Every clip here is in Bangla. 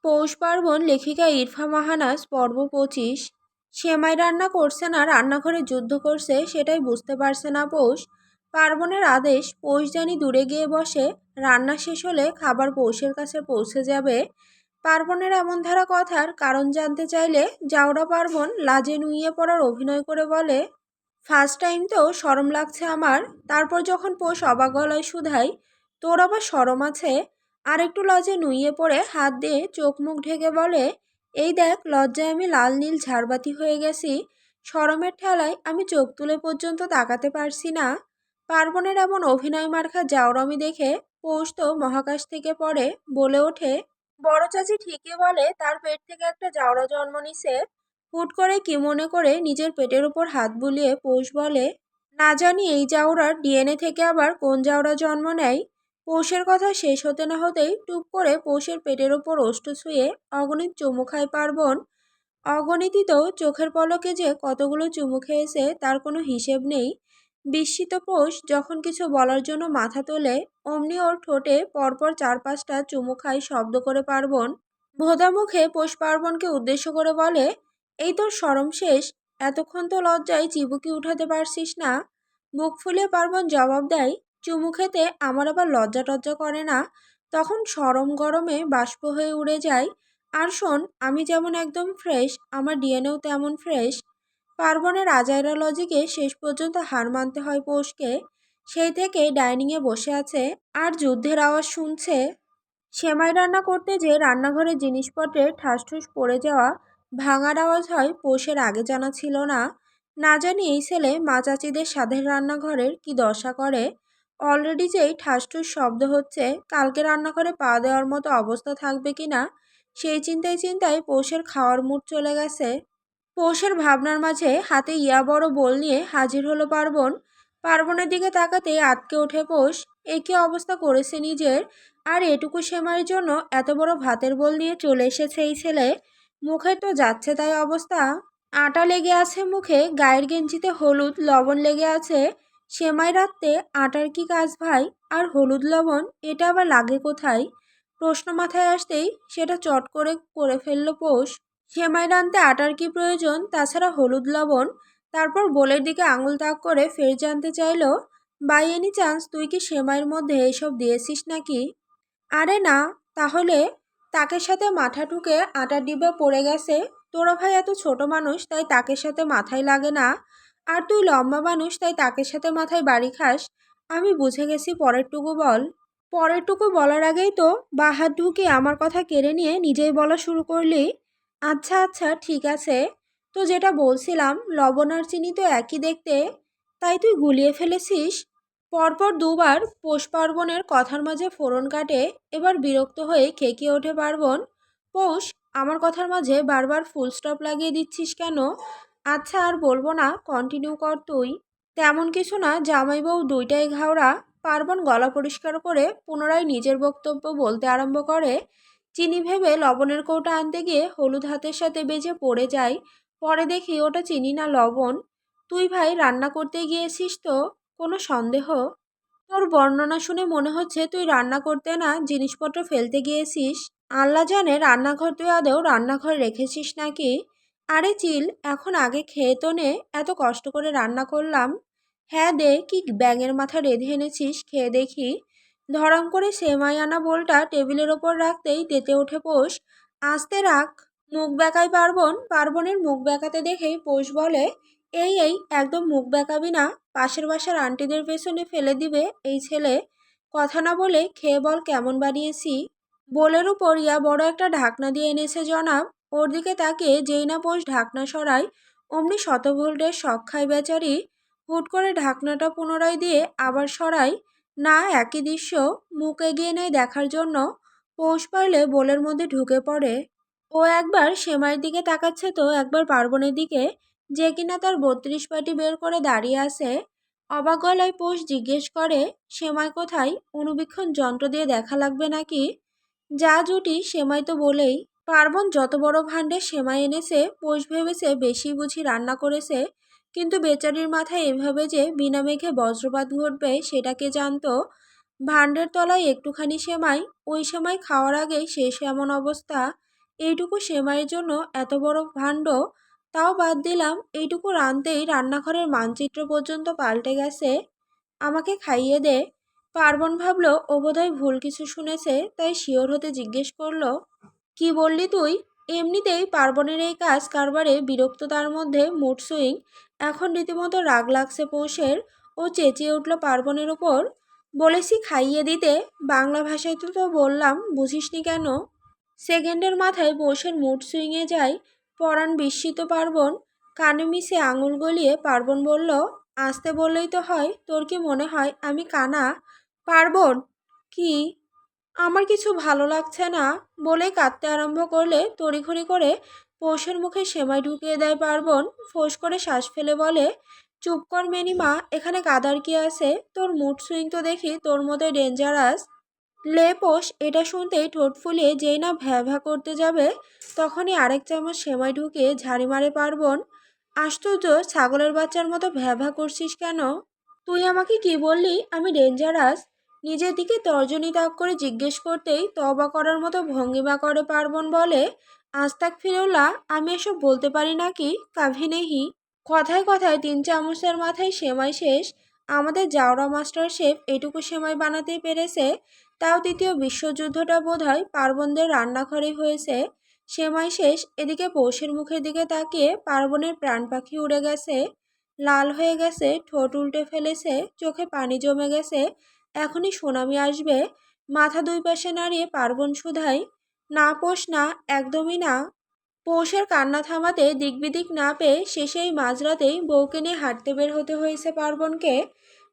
পৌষ পার্বণ লেখিকা ইরফা মাহানাজ পর্ব 25। সেমাই রান্না করছে না রান্নাঘরে যুদ্ধ করছে সেটাই বুঝতে পারছে না পৌষ। পার্বণের আদেশ, পৌষ জানি দূরে গিয়ে বসে, রান্না শেষ হলে খাবার পৌষের কাছে পৌঁছে যাবে। পার্বণের এমন ধারা কথার কারণ জানতে চাইলে জাউরা পার্বণ লাজে নুইয়ে পড়ার অভিনয় করে বলে, ফার্স্ট টাইম তো শরম লাগছে আমার। তারপর যখন পৌষ অবাক গলায় শুধায়, তোর আবার শরম আছে? আর একটু লজ্জে নুইয়ে পড়ে হাত দিয়ে চোখ মুখ ঢেকে বলে, এই দেখ লজ্জায় আমি লাল নীল ঝাড়বাতি হয়ে গেছি। শরমের ঠেলায় আমি চোখ তুলে পর্যন্ত তাকাতে পারছি না। পার্বণের এমন অভিনয় মার্কা জাউরামি দেখে পৌষ তো মহাকাশ থেকে পড়ে, বলে ওঠে, বড় চাচি ঠিকই বলে, তার পেট থেকে একটা জাউরা জন্ম নিছে। হুট করে কি মনে করে নিজের পেটের উপর হাত বুলিয়ে পৌষ বলে, না জানি এই জাউরার ডিএনএ থেকে আবার কোন জাউরা জন্ম নেয়। পৌষের কথা শেষ হতে না হতেই টুপ করে পৌষের পেটের ওপর ওষ্ঠ ছুঁয়ে অগণিত চুমু খায় পার্বণ। অগণিতই তো, চোখের পলকে যে কতগুলো চুমু খেয়েছে তার কোনো হিসেব নেই। বিস্মিত পৌষ যখন কিছু বলার জন্য মাথা তোলে, অমনি ওর ঠোঁটে পরপর 4-5টা চুমু খায় শব্দ করে পার্বণ। ভোঁদা মুখে পৌষ পার্বণকে উদ্দেশ্য করে বলে, এই তোর শরম শেষ? এতক্ষণ তো লজ্জায় চিবুকি উঠাতে পারছিস না। বুক ফুলিয়ে পার্বণ জবাব দেয়, চুমু খেতে আমার আবার লজ্জা টজ্জা করে না, তখন শরম গরমে বাষ্প হয়ে উড়ে যায়। আর শোন, আমি যেমন একদম ফ্রেশ, আমার ডিএনএও তেমন ফ্রেশ। পার্বণের আজাইরা লজিকে শেষ পর্যন্ত হার মানতে হয় পৌষকে। সেই থেকে ডাইনিংয়ে বসে আছে আর যুদ্ধের আওয়াজ শুনছে। সেমাই রান্না করতে যে রান্নাঘরের জিনিসপত্রের ঠাসঠুস পড়ে যাওয়া ভাঙার আওয়াজ হয় পৌষের আগে জানা ছিল না। না জানি এই ছেলে মা চাচিদের স্বাদের রান্নাঘরের কি দশা করে। অলরেডি যেই ঠাসঠুস শব্দ হচ্ছে, কালকে রান্নাঘরে পা দেওয়ার মতো অবস্থা থাকবে কিনা সেই চিন্তায় চিন্তায় পৌষের খাওয়ার মুড চলে গেছে। পৌষের ভাবনার মাঝে হাতে ইয়া বড় বোল নিয়ে হাজির হলো পার্বণ। পার্বণের দিকে তাকাতে আটকে ওঠে পৌষ। এ কি অবস্থা করেছে নিজের! আর এটুকু সেমাইয়ের জন্য এত বড় ভাতের বোল নিয়ে চলে এসেছে এই ছেলে। মুখে তো যাচ্ছে তাই অবস্থা। আটা লেগে আছে মুখে, গায়ের গেঞ্জিতে হলুদ লবণ লেগে আছে। সেমাই রাঁধতে আটার কি কাজ ভাই? আর হলুদ লবণ এটা আবার লাগে কোথায়? প্রশ্ন মাথায় আসতেই সেটা চট করে করে ফেলল পৌষ। সেমাই রাঁধতে আটার কি প্রয়োজন, তাছাড়া হলুদ লবণ? তারপর বোলের দিকে আঙুল তাক করে ফের জানতে চাইল, বাই এনি চান্স তুই কি সেমাইয়ের মধ্যে এসব দিয়েছিস নাকি? আরে না। তাহলে? তাকের সাথে মাথা ঠুকে আটার ডিব্বা পড়ে গেছে। তোরা ভাই এত ছোট মানুষ তাই তাকের সাথে মাথায় লাগে না, আর তুই লম্বা মানুষ তাই তাকের সাথে মাথায় বাড়ি খাস। আমি বুঝে গেছি, পরেরটুকু বল। পরেরটুকু বলার আগেই তো বাঁ হাত ঢুকিয়ে আমার কথা কেড়ে নিয়ে নিজেই বলা শুরু করলি। আচ্ছা আচ্ছা ঠিক আছে, তো যেটা বলছিলাম, লবণ আর চিনি তো একই দেখতে, তাই তুই গুলিয়ে ফেলেছিস। পরপর দুবার পৌষ পার্বণের কথার মাঝে ফোড়ন কাটে। এবার বিরক্ত হয়ে খেকিয়ে ওঠে পার্বণ, পৌষ, আমার কথার মাঝে বারবার ফুল স্টপ লাগিয়ে দিচ্ছিস কেন? আচ্ছা আর বলবো না, কন্টিনিউ কর তুই। তেমন কিছু না, জামাই বউ দুইটাই ঘাওড়া। পার্বণ গলা পরিষ্কার করে পুনরায় নিজের বক্তব্য বলতে আরম্ভ করে। চিনি ভেবে লবণের কৌটা আনতে গিয়ে হলুদ হাতের সাথে বেজে পড়ে যায়। পরে দেখি ওটা চিনি না লবণ। তুই ভাই রান্না করতে গিয়েছিস তো? কোনো সন্দেহ? তোর বর্ণনা শুনে মনে হচ্ছে তুই রান্না করতে না জিনিসপত্র ফেলতে গিয়েছিস। আল্লাহ জানে রান্নাঘর তুই আদৌ রান্নাঘর রেখেছিস নাকি। আরে চিল, এখন আগে খেয়ে তো নে, এত কষ্ট করে রান্না করলাম। হ্যাঁ দে, কি ব্যাঙের মাথা রেঁধে এনেছিস, খেয়ে দেখি। ধরাম করে সেমাই আনা বোলটা টেবিলের ওপর রাখতেই তেতে ওঠে পৌষ। আস্তে রাখ। মুখ বেঁকাই পার্বণ। পার্বণের মুখ বেঁকাতে দেখেই পৌষ বলে, এই এই একদম মুখ বেঁকাবি না, পাশের বাসার আন্টিদের পেছনে ফেলে দিবে এই ছেলে। কথা না বলে খেয়ে বল কেমন বানিয়েছি। বোলের উপর ইয়া বড় একটা ঢাকনা দিয়ে এনেছে জনাব। ওর দিকে তাকিয়ে যেই না পৌষ ঢাকনা সরায়, অমনি শতভোল্টের শখ খায় বেচারি। হুট করে ঢাকনাটা পুনরায় দিয়ে আবার সরায়। না, একই দৃশ্য। মুখ এগিয়ে নেয় দেখার জন্য। পৌষ পারলে বোলের মধ্যে ঢুকে পড়ে। ও একবার সেমাইয়ের দিকে তাকাচ্ছে তো একবার পার্বণের দিকে, যে কিনা তার 32 পাটি বের করে দাঁড়িয়ে আছে। অবাক গলায় পৌষ জিজ্ঞেস করে, সেমাই কোথায়? অনুবীক্ষণ যন্ত্র দিয়ে দেখা লাগবে নাকি? যা জুটি সেমাই তো বলেই। পার্বণ যত বড় ভাণ্ডে সেমাই এনেছে, পৌষ ভেবেছে বেশি বুঝি রান্না করেছে, কিন্তু বেচারির মাথায় এভাবে যে বিনা মেঘে বজ্রপাত ঘটবে সেটা কে জানতো। ভাণ্ডের তলায় একটুখানি সেমাই, ওই সেমাই খাওয়ার আগেই শেষ এমন অবস্থা। এইটুকু সেমাইয়ের জন্য এত বড় ভাণ্ড। তাও বাদ দিলাম, এইটুকু রাঁধতেই রান্নাঘরের মানচিত্র পর্যন্ত পাল্টে গেছে। আমাকে খাইয়ে দে। পার্বণ ভাবলো ও বোধহয় ভুল কিছু শুনেছে, তাই শিওর হতে জিজ্ঞেস করলো, কি বললি তুই? এমনিতেই পার্বণের এই কাজ কারবারে বিরক্ত, তার মধ্যে মুড সুইং। এখন রীতিমতো রাগ লাগছে পৌষের। ও চেঁচিয়ে উঠল পার্বণের ওপর, বলেছি খাইয়ে দিতে, বাংলা ভাষায় তো বললাম, বুঝিসনি কেন? সেকেন্ডের মাথায় পৌষের মুড সুইংয়ে যায়। পরাণ বিস্মিত পার্বণ। কানে মিশে আঙুল গলিয়ে পার্বণ বলল, আসতে বললেই তো হয়, তোর কি মনে হয় আমি কানা? পার্বণ, কি? আমার কিছু ভালো লাগছে না, বলেই কাঁদতে আরম্ভ করলে তড়িঘড়ি করে পৌষের মুখে সেমাই ঢুকিয়ে দেয় পার্বণ। ফোঁস করে শ্বাস ফেলে বলে, চুপ কর মেনিমা, এখানে কাদার কি আছে? তোর মুড সুইং তো দেখি তোর মতোই ডেঞ্জারাস। লে পোষ এটা শুনতেই ঠোঁট ফুলিয়ে যেই না ভ্যা ভ্যা করতে যাবে, তখনই আরেক চামচ সেমাই ঢুকিয়ে ঝাড়ি মারে পার্বণ। আশ্চর্য, ছাগলের বাচ্চার মতো ভ্যা ভ্যা করছিস কেন? তুই আমাকে কি বললি আমি ডেঞ্জারাস? নিজের দিকে তর্জনী তাক করে জিজ্ঞেস করতেই তওবা করার মতো ভঙ্গিমা করে পার্বণ, বলে, আস্তাক ফিরুল্লাহ, আমি এসব বলতে পারি নাকি? কাভি নেহি। কথায় কথায় 3 চামচের মাথায় সেমাই শেষ। আমাদের জাউরা মাস্টার শেফ এটুকু সেমাই বানাতেই পেরেছে। তাও তৃতীয় বিশ্বযুদ্ধটা বোধহয় পার্বণদের রান্নাঘরে হয়েছে। সেমাই শেষ। এদিকে পৌষের মুখের দিকে তাকিয়ে পার্বণের প্রাণ পাখি উড়ে গেছে। লাল হয়ে গেছে, ঠোঁট উল্টে ফেলেছে, চোখে পানি জমে গেছে। এখনই সুনামি আসবে। মাথা দুই পাশে নাড়িয়ে পার্বণ শুধায়, না পোষ না, একদমই না। পৌষের কান্না থামাতে দিকবিদিক না পেয়ে শেষেই মাঝরাতেই বউকে নিয়ে হাঁটতে বের হতে হয়েছে পার্বণকে।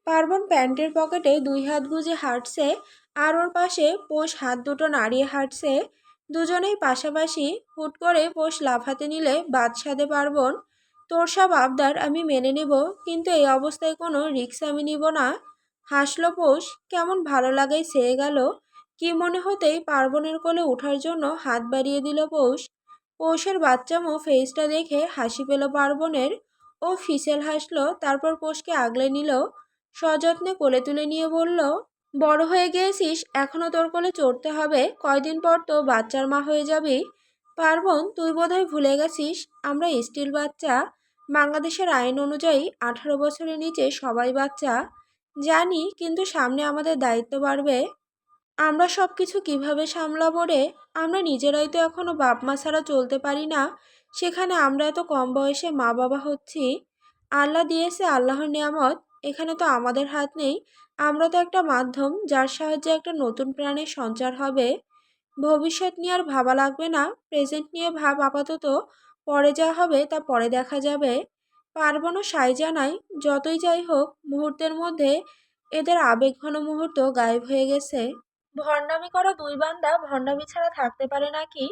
পার্বণ প্যান্টের পকেটে 2 হাত গুজে হাঁটছে, আর ওর পাশে পোষ হাত দুটো নাড়িয়ে হাঁটছে। দুজনেই পাশাপাশি। হুট করে পোষ লাফাতে নিলে বাদ সাধে পার্বণ, তোর সব আবদার আমি মেনে নেব, কিন্তু এই অবস্থায় কোনো রিস্ক আমি নিব না। হাসলো পোষ, কেমন ভালো লাগাই ছেয়ে গেল। কি মনে হতেই পার্বণের কোলে ওঠার জন্য হাত বাড়িয়ে দিল পৌষ। পৌষের বাচ্চামো ফেসটা দেখে হাসি পেল পার্বণের। ও ফিসেল হাসলো, তারপর পৌষকে আগলে নিল, সযত্নে কোলে তুলে নিয়ে বলল, বড় হয়ে গিয়েছিস, এখনো তোর কোলে চড়তে হবে, কয়দিন পর তো বাচ্চার মা হয়ে যাবি। পার্বণ, তুই বোধহয় ভুলে গেছিস আমরা স্টিল বাচ্চা। বাংলাদেশের আইন অনুযায়ী 18 বছরের নিচে সবাই বাচ্চা। জানি, কিন্তু সামনে আমাদের দায়িত্ব বাড়বে। আমরা সব কিছু কীভাবে সামলাবো রে? আমরা নিজেরাই তো এখনো বাপ মা ছাড়া চলতে পারি না, সেখানে আমরা এত কম বয়সে মা বাবা হচ্ছি। আল্লাহ দিয়েছে আল্লাহর নেয়ামত, এখানে তো আমাদের হাত নেই। আমরা তো একটা মাধ্যম, যার সাহায্যে একটা নতুন প্রাণের সঞ্চার হবে। ভবিষ্যৎ নিয়ে আর ভাবা লাগবে না, প্রেজেন্ট নিয়ে ভাব আপাতত, পরে যা হবে তা পরে দেখা যাবে। পার্বণও সায় জানাই, যতই যাই হোক মুহূর্তের মধ্যে এদের আবেগঘন মুহূর্ত গায়েব হয়ে গেছে। ভণ্ডামি করা দুই বান্দা ভণ্ডামি ছাড়া থাকতে পারে নাকি?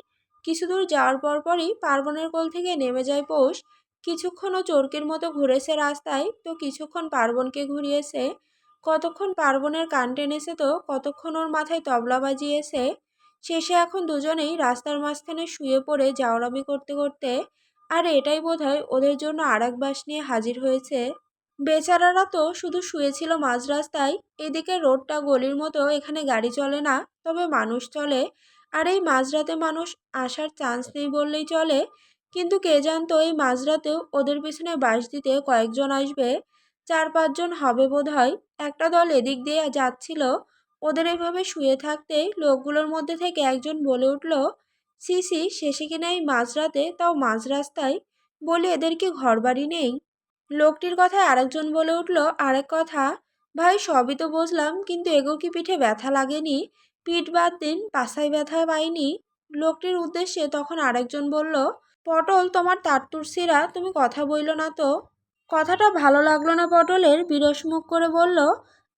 কিছু দূর যাওয়ার পরপরই পার্বণের কোল থেকে নেমে যায় পৌষ। কিছুক্ষণ ও চোরকের মতো ঘুরেছে রাস্তায়, তো কিছুক্ষণ পার্বণকে ঘুরিয়েছে। কতক্ষণ পার্বণের কান টেনেছে, তো কতক্ষণ ওর মাথায় তবলা বাজিয়েছে। শেষে এখন দুজনেই রাস্তার মাঝখানে শুয়ে পড়ে জাউরামি করতে করতে। আর এটাই বোধহয় ওদের জন্য আরেক বাস নিয়ে হাজির হয়েছে। বেচারারা তো শুধু শুয়েছিল মাঝ রাস্তায়। এদিকে রোডটা গলির মতো, এখানে গাড়ি চলে না, তবে মানুষ চলে। আর এই মাঝরাতে মানুষ আসার চান্স নেই বললেই চলে। কিন্তু কে জানতো এই মাঝরাতেও ওদের পিছনে বাঁশ দিতে কয়েকজন আসবে। 4-5 জন হবে বোধহয়। একটা দল এদিক দিয়ে যাচ্ছিল। ওদের এভাবে শুয়ে থাকতেই লোকগুলোর মধ্যে থেকে একজন বলে উঠল, সিসি, শেষে কিনা এই মাঝরাতে, তাও মাঝ রাস্তায়। বলি, এদের কি ঘরবাড়ি নেই? লোকটির কথায় আরেকজন বলে উঠল আরেক কথা, ভাই সবই তো বুঝলাম, কিন্তু এগো কি পিঠে ব্যথা লাগেনি? পিঠ বাদ দিন, পাছায় ব্যথা পাইনি? লোকটির উদ্দেশ্যে তখন আরেকজন বলল, পটল, তোমার তাট্টুর সিরা, তুমি কথা বইল না তো। কথাটা ভালো লাগলো না পটলের, বিরস মুখ করে বলল,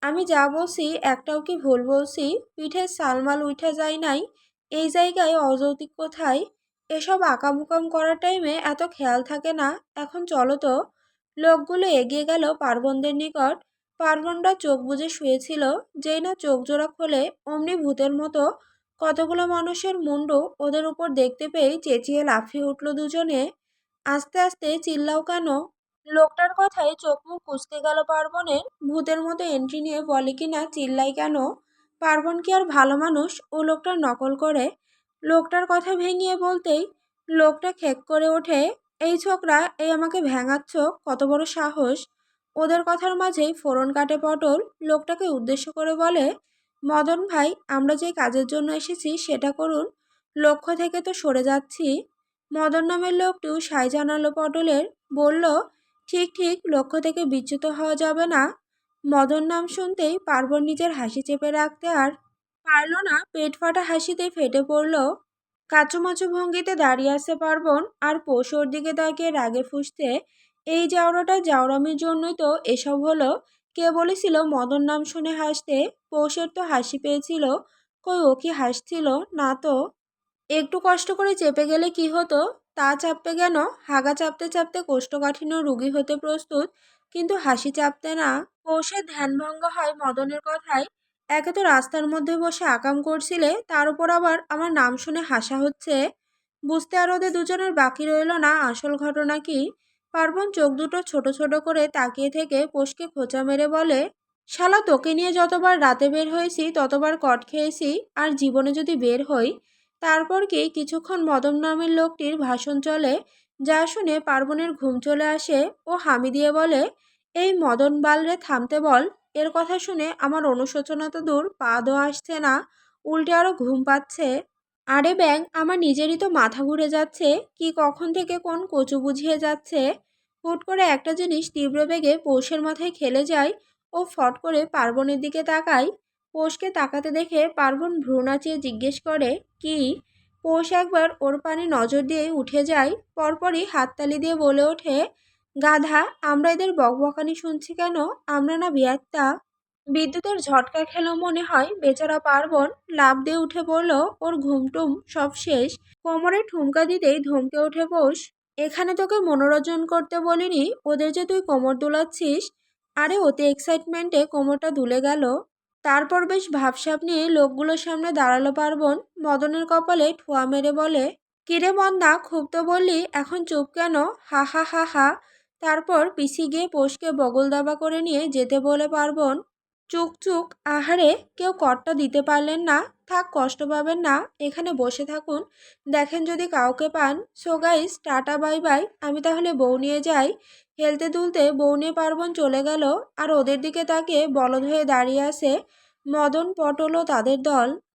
আমি যা বলছি একটাও কি ভুল বলছি? পিঠে সালমাল উঠে যায় নাই? এই জায়গায় অযৌক্তিক কোথায়? এসব আকামুকাম করার টাইমে এত খেয়াল থাকে না। এখন চলো তো। লোকগুলো এগিয়ে গেল পার্বণদের নিকট। পার্বণরা চোখ বুজে শুয়েছিল। যেই না চোখ জোড়া খোলে, অমনি ভূতের মতো কতগুলো মানুষের মুন্ডু ওদের উপর দেখতে পেয়ে চেঁচিয়ে লাফিয়ে উঠল দুজনে। আস্তে আস্তে চিল্লাও কেন? লোকটার কথায় চোখ মুখ কুঁচকে গেল পার্বণের। ভূতের মতো এন্ট্রি নিয়ে বলে কিনা চিল্লাই কেন? পার্বণ কি আর ভালো মানুষ ও লোকটার নকল করে? লোকটার কথা ভেঙিয়ে বলতেই লোকটা খেক করে ওঠে, এই ছোকরা, এই আমাকে ভেঙাচ্ছ, কত বড় সাহস! ওদের কথার মাঝেই ফোড়ন কাটে পটল লোকটাকে উদ্দেশ্য করে বলে, মদন ভাই, আমরা যে কাজের জন্য এসেছি সেটা করুন, লক্ষ্য থেকে তো সরে যাচ্ছি। মদন নামের লোকটিও সাই জানালো পটলের, বলল, ঠিক ঠিক, লক্ষ্য থেকে বিচ্যুত হওয়া যাবে না। মদন নাম শুনতেই পার্বণ নিজের হাসি চেপে রাখতে আর পারল না, পেট ফাটা হাসিতে ফেটে পড়ল। কাচুমাচু ভঙ্গিতে দাঁড়িয়ে আছে পার্বণ আর পৌষ ওর দিকে তাকিয়ে রাগে ফুঁসতে, এই জাউরাটা জাউরামির জন্যই তো এসব হলো। কে বলেছিল মদন নাম শুনে হাসতে? পৌষের তো হাসি পেয়েছিল। কই, ও কি হাসছিল? না তো। একটু কষ্ট করে চেপে গেলে কি হতো? তা চাপতে কেন? হাগা চাপতে চাপতে কোষ্ঠকাঠিন্য রুগী হতে প্রস্তুত, কিন্তু হাসি চাপতে না। পৌষের ধ্যানভঙ্গ হয় মদনের কথায়। একে তো রাস্তার মধ্যে বসে আকাম করছিলে, তার উপর আবার আমার নাম শুনে হাসা হচ্ছে। বুঝতে আর ওদের দুজনের বাকি রইল না আসল ঘটনা কি। পার্বণ চোখ দুটো ছোট ছোট করে তাকিয়ে থেকে পোষকে খোঁচা মেরে বলে, শালা, তোকে নিয়ে যতবার রাতে বের হয়েছি ততবার কট খেয়েছি, আর জীবনে যদি বের হই। তারপর কি কিছুক্ষণ মদন নামের লোকটির ভাষণ চলে, যা শুনে পার্বণের ঘুম চলে আসে। ও হামি দিয়ে বলে, এই মদন বালরে থামতে বল। এর কথা শুনে আমার অনুশোচনা তো দূর, পা দেওয়া আসছে না, উল্টে আরো ঘুম পাচ্ছে। আরে ব্যাং, আমার নিজেরই তো মাথা ঘুরে যাচ্ছে, কি কখন থেকে কোন কচু বুঝিয়ে যাচ্ছে। হুট করে একটা জিনিস তীব্র বেগে পৌষের মাথায় খেলে যায়। ও ফট করে পার্বণের দিকে তাকায়। পৌষকে তাকাতে দেখে পার্বণ ভ্রু নাচিয়ে জিজ্ঞেস করে, কি? পৌষ একবার ওর পানে নজর দিয়ে উঠে যায়, পরপরই হাততালি দিয়ে বলে ওঠে, গাধা, আমরা এদের বকবকানি শুনছি কেন? আমরা না বিয়াত্তা? বিদ্যুতের ঝটকা খেলো মনে হয় বেচারা পার্বণ। লাফ দিয়ে উঠে পড়ল, ওর ঘুমটুম সব শেষ। কোমরে ঠুমকা দিতেই ধমকে ওঠে পৌষ, এখানে তোকে মনোরঞ্জন করতে বলিনি, ওদের যে তুই কোমর দুলাচ্ছিস। আরে অতি এক্সাইটমেন্টে কোমরটা দুলে গেল। তারপর বেশ ভাবসাব নিয়ে লোকগুলোর সামনে দাঁড়ালো পার্বণ। মদনের কপালে ঠোয়া মেরে বলে, কিরে মন্দা, খুব তো বললি, এখন চুপ কেন? হা হা হা হা। তারপর পিছিয়ে গিয়ে পোষকে বগল দাবা করে নিয়ে যেতে বলে পার্বণ, চুক চুক, আহারে, কেউ কর্তা দিতে পারলেন না। থাক, কষ্ট পাবেন না, এখানে বসে থাকুন, দেখেন যদি কাউকে পান। So guys, tata bye bye, আমি তাহলে বউ নিয়ে যাই। হেলতে দুলতে বউ নিয়ে পার্বণ চলে গেল। আর ওদের দিকে তাকিয়ে বলদ হয়ে দাঁড়িয়ে আছে মদন, পটল ও তাদের দল।